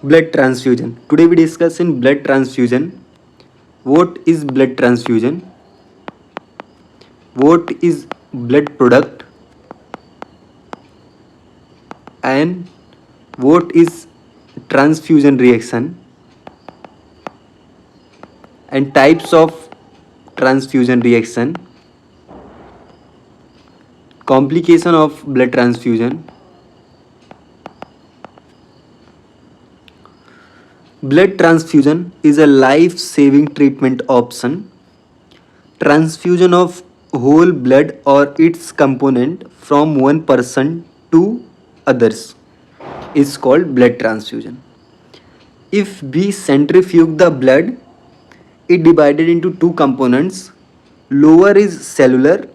Blood transfusion. Today we discuss in blood transfusion. What is blood transfusion? What is blood product? And what is transfusion reaction? And types of transfusion reaction. Complication of blood transfusion. Blood transfusion is a life-saving treatment option. Transfusion of whole blood or its component from one person to others is called blood transfusion. If we centrifuge the blood, it divided into two components. Lower is cellular,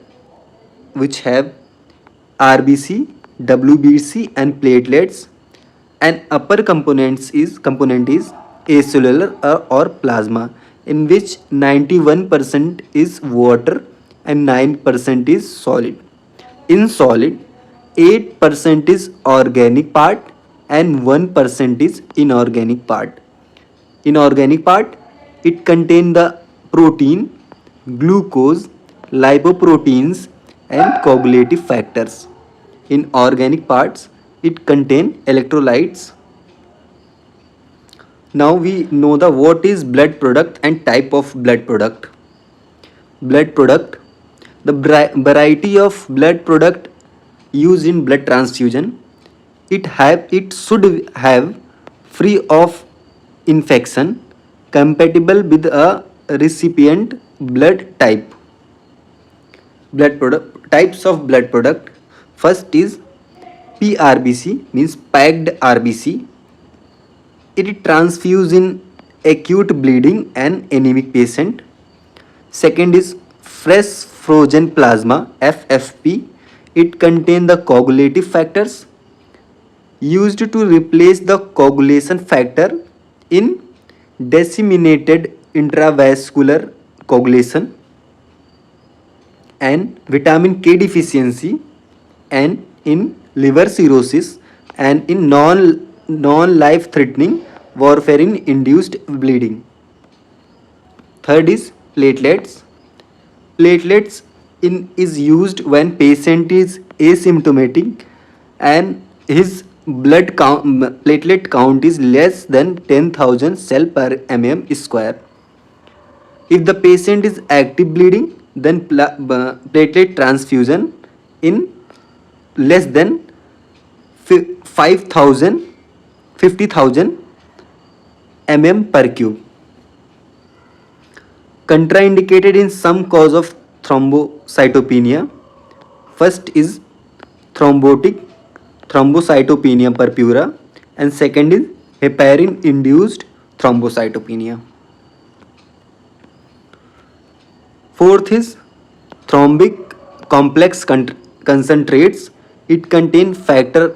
which have RBC, WBC and platelets, and upper component is acellular or plasma, in which 91% is water and 9% is solid. In solid, 8% is organic part and 1% is inorganic part. Inorganic part, it contains the protein, glucose, lipoproteins and coagulative factors. In organic parts, it contains electrolytes. Now we know the what is blood product and type of blood product. Blood product, the variety of blood product used in blood transfusion. It should have free of infection, compatible with a recipient blood type. Blood product types of blood product. First is PRBC, means packed RBC. It transfused in acute bleeding and anemic patient. Second is fresh frozen plasma, FFP. It contains the coagulative factors used to replace the coagulation factor in disseminated intravascular coagulation and vitamin K deficiency and in liver cirrhosis and in non-life threatening warfarin induced bleeding. Third is platelets. Platelets is used when patient is asymptomatic and his platelet count is less than 10,000 cell per mm square. If the patient is active bleeding, then platelet transfusion in less than 50,000 mm per cube. Contraindicated in some cause of thrombocytopenia. First is thrombocytopenia purpura and second is heparin induced thrombocytopenia. Fourth is thrombic complex concentrates. It contains factor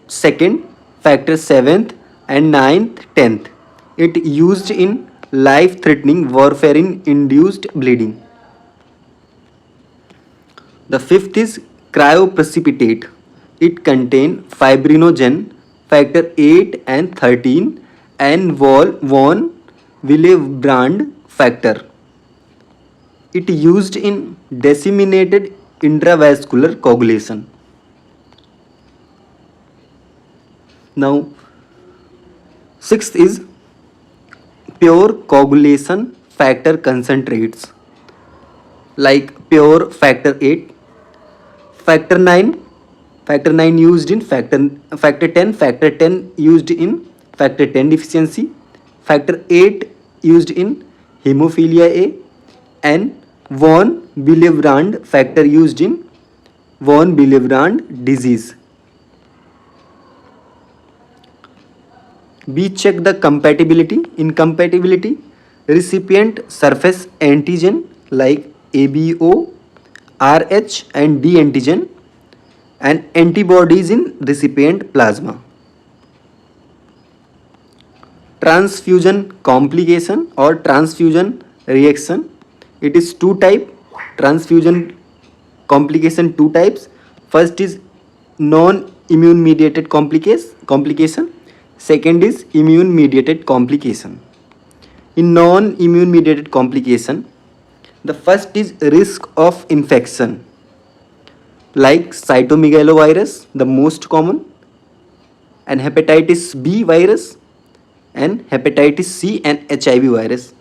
2nd, factor 7th and 9th, 10th. It used in life-threatening warfarin induced bleeding. The fifth is cryoprecipitate. It contains fibrinogen, factor 8 and 13 and von Willebrand factor. It used in disseminated intravascular coagulation. Now, sixth is pure coagulation factor concentrates like pure factor 8, factor 9 used in factor 10, factor 10 used in factor 10 deficiency, factor 8 used in hemophilia A and von Willebrand factor used in von Willebrand disease. We check the compatibility. In compatibility, recipient surface antigen like ABO, RH and D antigen and antibodies in recipient plasma. Transfusion complication or transfusion reaction. It is two type. Transfusion complication two types. First is non-immune mediated complication. Second is immune mediated complication. In non immune mediated complication, the first is risk of infection like cytomegalovirus, the most common, and hepatitis B virus, and hepatitis C and HIV virus.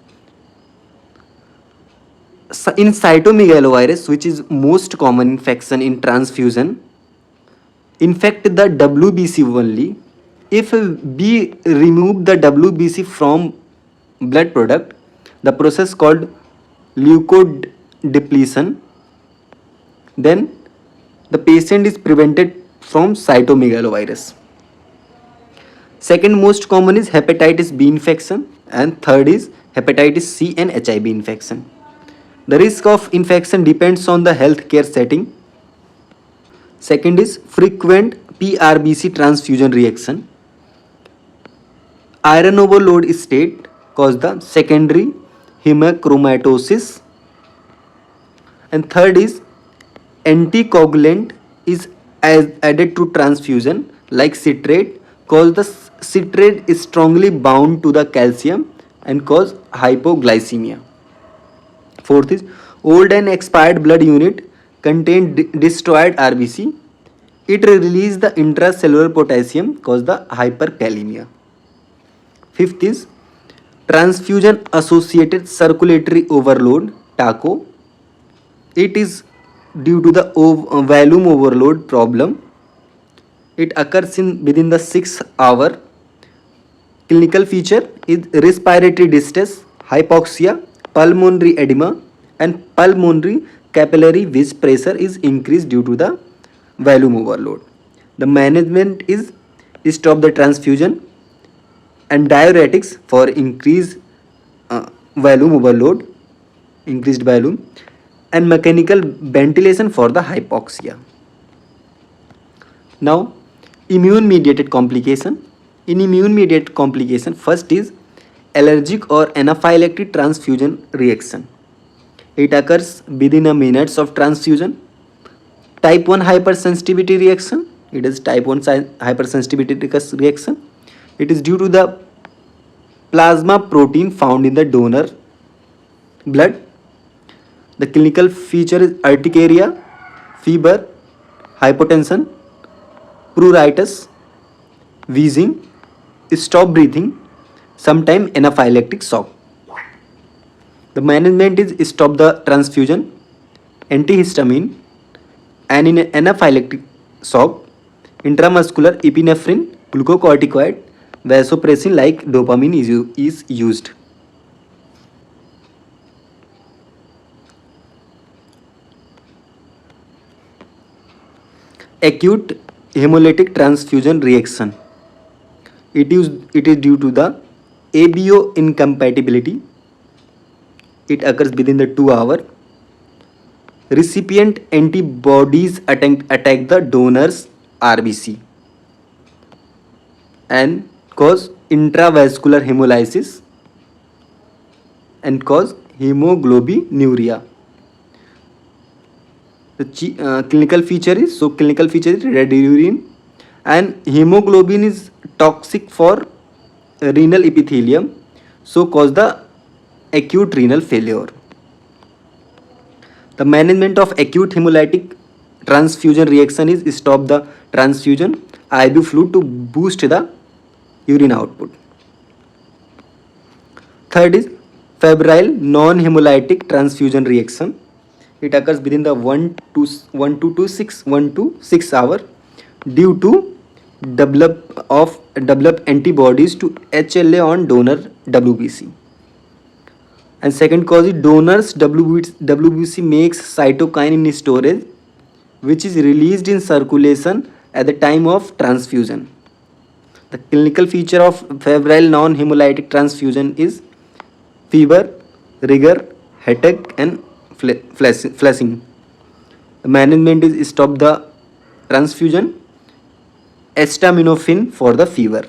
In cytomegalovirus, which is most common infection in transfusion, infect the WBC only. If we remove the WBC from blood product, the process called leukodepletion, then the patient is prevented from cytomegalovirus. Second most common is hepatitis B infection, and third is hepatitis C and HIV infection. The risk of infection depends on the healthcare setting. Second is frequent PRBC transfusion reaction. Iron overload state cause the secondary hemochromatosis. And third is anticoagulant is added to transfusion like citrate, cause the citrate is strongly bound to the calcium and cause hypoglycemia. Fourth is old and expired blood unit contain destroyed RBC. It release the intracellular potassium, cause the hyperkalemia. Fifth is transfusion associated circulatory overload, TACO. It is due to the volume overload problem. It occurs in within the 6 hour. Clinical feature is respiratory distress, hypoxia, pulmonary edema, and pulmonary capillary which pressure is increased due to the volume overload. The management is stop the transfusion and diuretics for increased volume overload, increased volume, and mechanical ventilation for the hypoxia. Now, immune mediated complication. In immune mediated complication, first is allergic or anaphylactic transfusion reaction. It occurs within a minutes of transfusion. Type 1 hypersensitivity reaction. It is type 1 hypersensitivity reaction. It is due to the plasma protein found in the donor blood. The clinical feature is urticaria, fever, hypotension, pruritus, wheezing, stop breathing, sometimes anaphylactic shock. The management is stop the transfusion, antihistamine, and in anaphylactic shock, intramuscular epinephrine, glucocorticoid, vasopressin like dopamine is used. Acute hemolytic transfusion reaction. It is due to the ABO incompatibility. It occurs within the 2 hour. Recipient antibodies attack the donor's RBC and cause intravascular hemolysis and cause hemoglobinuria. The clinical feature is red urine, and hemoglobin is toxic for renal epithelium, so cause the acute renal failure. The management of acute hemolytic transfusion reaction is stop the transfusion, IV fluid to boost the urine output. Third is febrile non-hemolytic transfusion reaction. It occurs within the 1 to 6 hour due to develop antibodies to HLA on donor WBC. And second cause is donor's WBC makes cytokine in storage, which is released in circulation at the time of transfusion. The clinical feature of febrile non-hemolytic transfusion is fever, rigor, headache, and flushing. The management is stop the transfusion, acetaminophen for the fever.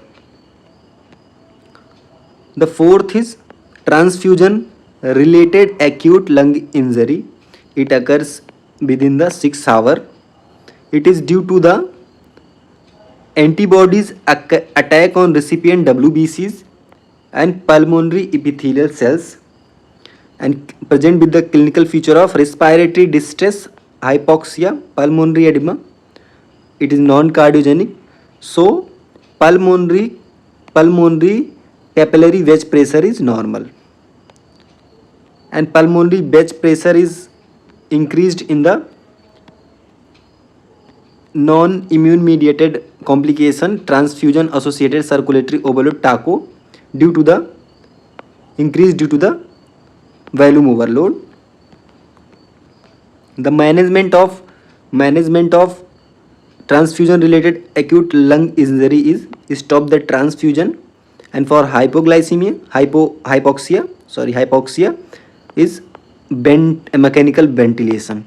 The fourth is transfusion related acute lung injury. It occurs within the 6 hour. It is due to the Antibodies attack on recipient WBCs and pulmonary epithelial cells and present with the clinical feature of respiratory distress, hypoxia, pulmonary edema. It is non-cardiogenic. So pulmonary capillary wedge pressure is normal, and pulmonary wedge pressure is increased in the non-immune mediated complication transfusion associated circulatory overload TACO due to the volume overload. The management of transfusion related acute lung injury is stop the transfusion, and for hypoxia is mechanical ventilation.